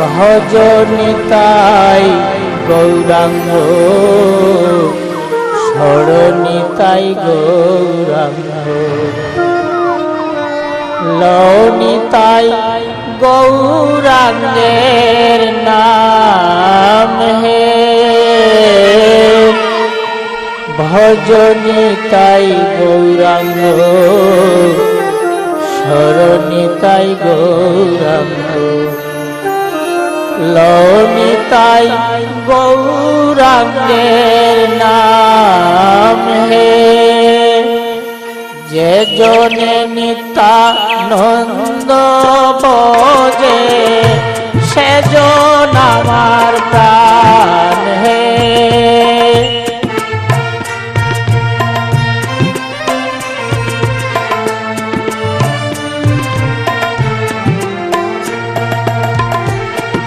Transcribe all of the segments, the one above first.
ভজনিতাই গৌরাঙ্গ শরণিতাই গৌরাঙ্গ লনিতাই গৌরাঙ্গের নাম হে ভজনিতাই গৌরাঙ্গ শরণিতাই গৌরাঙ্গ লনিতাই গৌরাঙ্গের নাম হে যে জনে নিত্যানন্দ ভজে সে জন আমার প্রাণ হে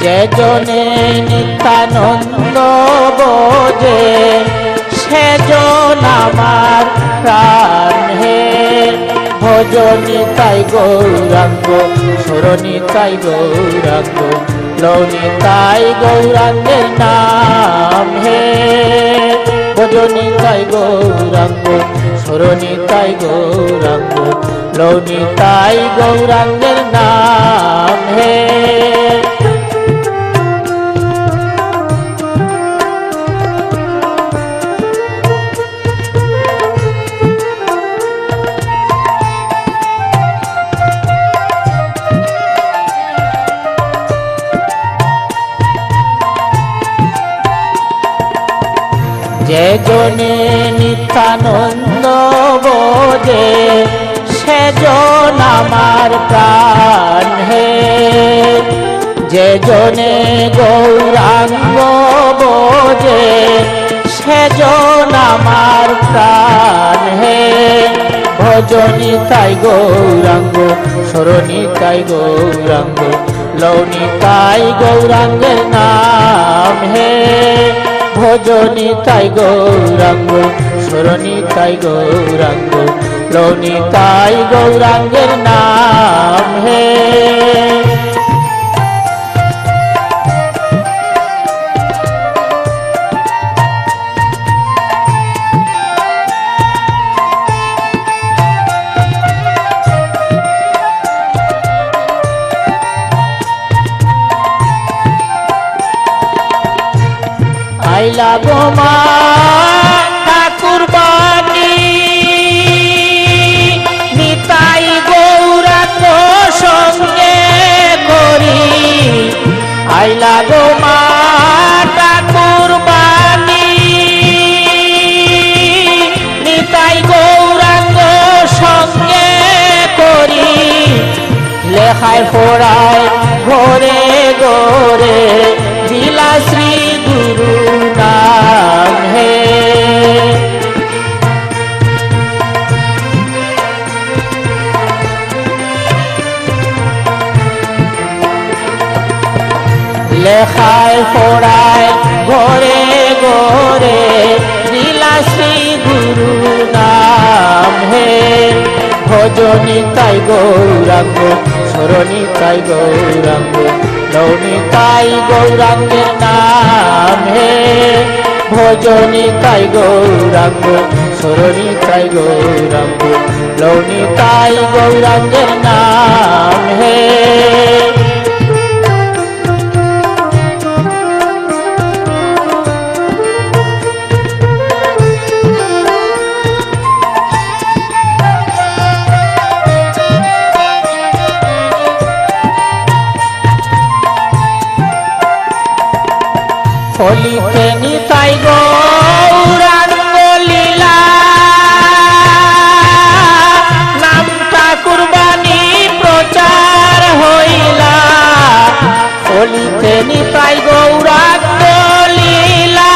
যে জনে নিত্যানন্দ ভজে সে জন আমার প্রাণ হে ভজনিতাই গৌরাঙ্গ শরণিতাই গৌরাঙ্গ লনিতাই গৌরাঙ্গের নাম হে ভজনিতাই গৌরাঙ্গ শরণিতাই গৌরাঙ্গ লনিতাই গৌরাঙ্গের নাম হে যে জনে নিত্যানন্দ ভজে সে জন আমার প্রাণ হে যে জনে গৌরাঙ্গ ভজে সে জন আমার প্রাণ হে ভজনিতাই গৌরাঙ্গ শরণিতাই গৌরাঙ্গ লনিতাই গৌরাঙ্গের নাম হে ভজনিতাই গৌরাঙ্গ শরণিতাই গৌরাঙ্গ লনিতাই গৌরাঙ্গের নাম হে আইলা গো মা ঠাকুর বাণী নিতাই গৌরাঙ্গ সঙ্গে করি আইলা গো মা ঠাকুর বাণী নিতাই গৌরাঙ্গ সঙ্গে করি লেখায় পড়ায় ঘরে ঘরে দিলা শ্রী গুরু নাম হে লেখায় পড়ায় ঘরে ঘরে দিলা শ্রী গুরু নাম হে ভজনিতাই গৌরাঙ্গ শরণিতাই গৌরাঙ্গ লনিতাই গৌরাঙ্গের নাম হে ভজনিতাই গৌরাঙ্গ শরণিতাই গৌরাঙ্গ লনিতাই গৌরাঙ্গের নাম হে ফলিতে নিতাই গৌরাঙ্গ লীলা নাম ঠাকুর বাণী প্রচার হইলা ফলিতে নিতাই গৌরাঙ্গ লীলা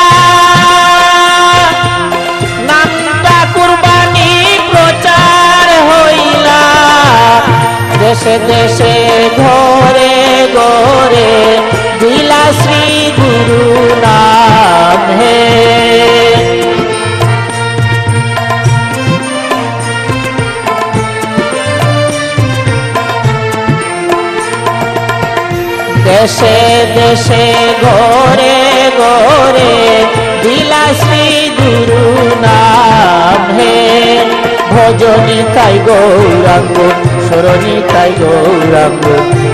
নাম ঠাকুর বাণী প্রচার হইলা দেশে দেশে ঘরে ঘরে দিলা শ্রী গুরু নাম হে দেশে দেশে ঘরে ঘরে বিলাসী গুরু নাম হে ভজনী তাই গৌরাঙ্গ সরণী তাই গৌরাঙ্গ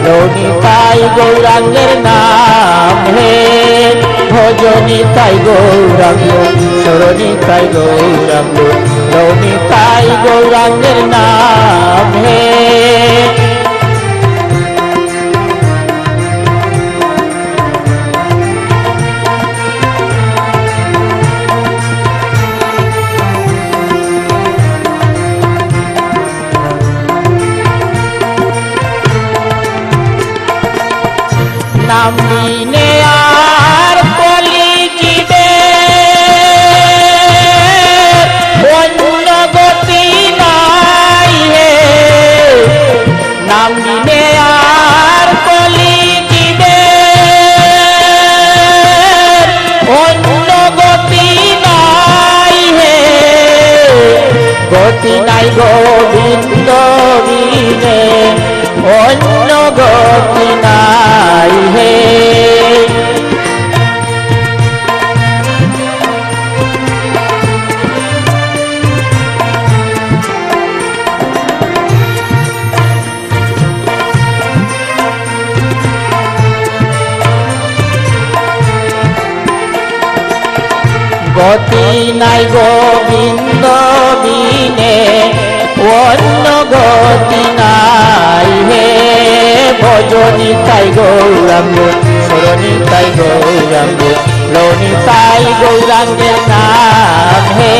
লৌনি তাই গৌরাঙ্গের নাম হে ভজনী তাই গৌরাঙ্গ সরণী তাই গৌরাঙ্গ লৌনি তাই গৌরাঙ্গের নাম হে নাম নিনে আর কলি জীবে অন্য গতি নাই হে নাম নিনে আর কলি জীবে অন্য গতি নাই হে গতি নাই গোবিন্দ বিনে অন্য গতি নাই হে গতি নাই গোবিন্দ বিনে অন্য গতি নাই হে ভজনী তাই গৌরাঙ্গ সরণী তাই গৌরাঙ্গ লৌনি তাই গৌরাঙ্গের নাম হে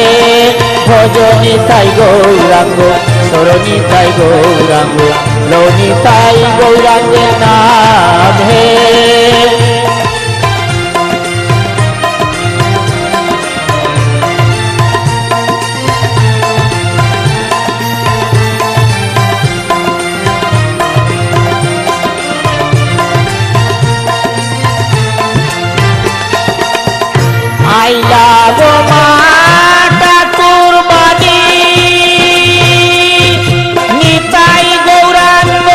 ভজনী তাই গৌরাঙ্গ সরণী তাই গৌরাঙ্গ লৌনি তাই গৌরাঙ্গের নাম হে আইলা গো মা ঠাকুর বাড়ি নিতাই গৌরাঙ্গ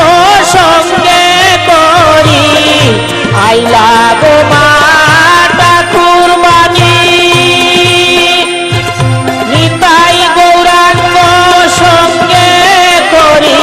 সঙ্গে করি আইলা গো মা ঠাকুর বাড়ি নিতাই গৌরাঙ্গ সঙ্গে করি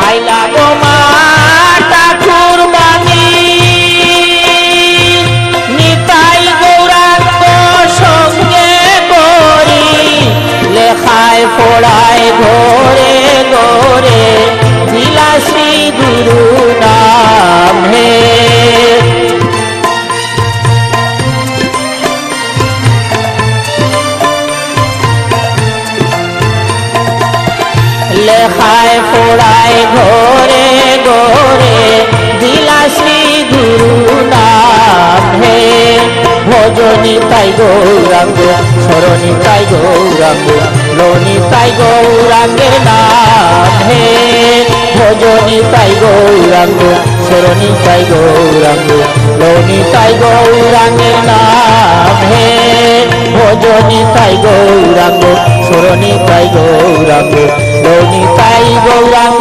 আইলা গো মা ঠাকুর বাণী নিতাই গৌরাঙ্গ সঙ্গে করি লেখায় পড়ায় ঘরে ঘরে বিলাসী গুরু নাম হে লেখায় পড়ায় ঘরে ঘরে বিলাসী গুরু নাম হে ভজনী তাই গৌরাঙ্গ সরণী তাই গৌরাঙ্গ লৌনি তাই গৌরাঙ্গের নাম হে ভজনী তাই গৌরাঙ্গ সরণী তাই গৌরাঙ্গ লৌনি তাই গৌরাঙ্গের নাম হে ভজনী তাই গৌরাঙ্গ সরণী তাই গৌরাঙ্গ লৌনি তাই গৌরাঙ্গ